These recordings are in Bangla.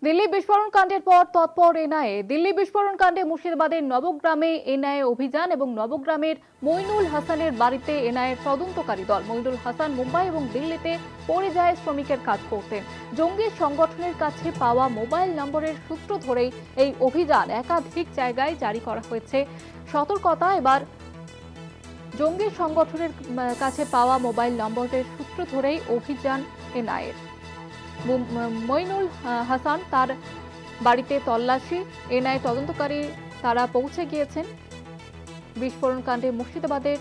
দিল্লি বিস্ফোরণ কাণ্ডের পর তৎপর এনআইএ। দিল্লি বিস্ফোরণ কাণ্ডে মুর্শিদাবাদের নবগ্রামে এনআইএ অভিযান এবং নবগ্রামের মইনুল হাসানের বাড়িতে এনআইএর তদন্তকারী দল। মইনুল হাসান মুম্বাই এবং দিল্লিতে পরিযায়ী শ্রমিকের কাজ করতেন। জঙ্গি সংগঠনের কাছে পাওয়া মোবাইল নম্বরের সূত্র ধরেই এই অভিযান একাধিক জায়গায় জারি করা হয়েছে। সতর্কতা এবার জঙ্গি সংগঠনের কাছে পাওয়া মোবাইল নম্বরের সূত্র ধরেই অভিযান এনআইএর। মইনুল হাসান তার বাড়িতে তল্লাশি, এনআইএ তদন্তকারী তারা পৌঁছে গিয়েছেন। বিস্ফোরণ কাণ্ডে মুর্শিদাবাদের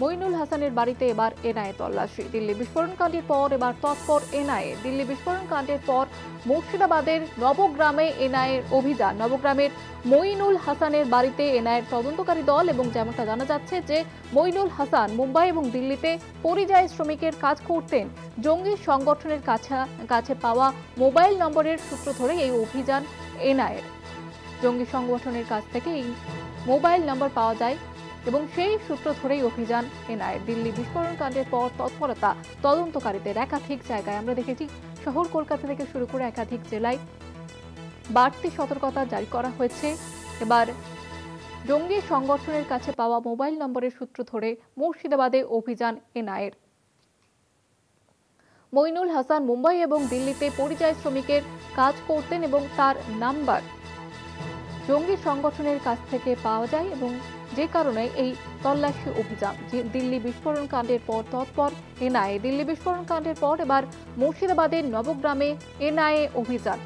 মইনুল হাসানের বাড়িতে এবার এনআইএ তল্লাশি। দিল্লি বিস্ফোরণ কাণ্ডের পর এবার তৎপর এনআইএ। দিল্লি বিস্ফোরণ কাণ্ডের পর মুর্শিদাবাদের নবগ্রামে এনআইএর অভিযান। নবগ্রামের মইনুল হাসানের বাড়িতে এনআইএর তদন্তকারী দল এবং যেমনটা জানা যাচ্ছে যে মইনুল হাসান মুম্বাই এবং দিল্লিতে পরিযায়ী শ্রমিকের কাজ করতেন। জঙ্গি সংগঠনের কাছে পাওয়া মোবাইল নম্বরের সূত্র ধরে এই অভিযান এনআইএর। জঙ্গি সংগঠনের কাছ থেকে এই মোবাইল নম্বর পাওয়া যায় এবং সেই সূত্র ধরেই অভিযান এনআইএর। দিল্লি বিস্ফোরণ কাণ্ডের পর তৎপরতা তদন্তকারীদের একাধিক জায়গায়। আমরা দেখেছি শহর কলকাতা থেকে শুরু করে একাধিক জেলায় বাড়তি সতর্কতা জারি করা হয়েছে। এবার জঙ্গি সংগঠনের কাছে পাওয়া মোবাইল নম্বরের সূত্র ধরে মুর্শিদাবাদে অভিযান এনআইএর। মইনুল হাসান মুম্বাই এবং দিল্লিতে পরিযায়ী শ্রমিকের কাজ করতেন এবং তার নাম্বার জঙ্গি সংগঠনের কাছ থেকে পাওয়া যায় এবং যে কারণে এই তল্লাশি অভিযান। দিল্লি বিস্ফোরণ কাণ্ডের পর তৎপর এনআইএ। দিল্লি বিস্ফোরণ কাণ্ডের পর এবার মুর্শিদাবাদের নবগ্রামে এনআইএ অভিযান।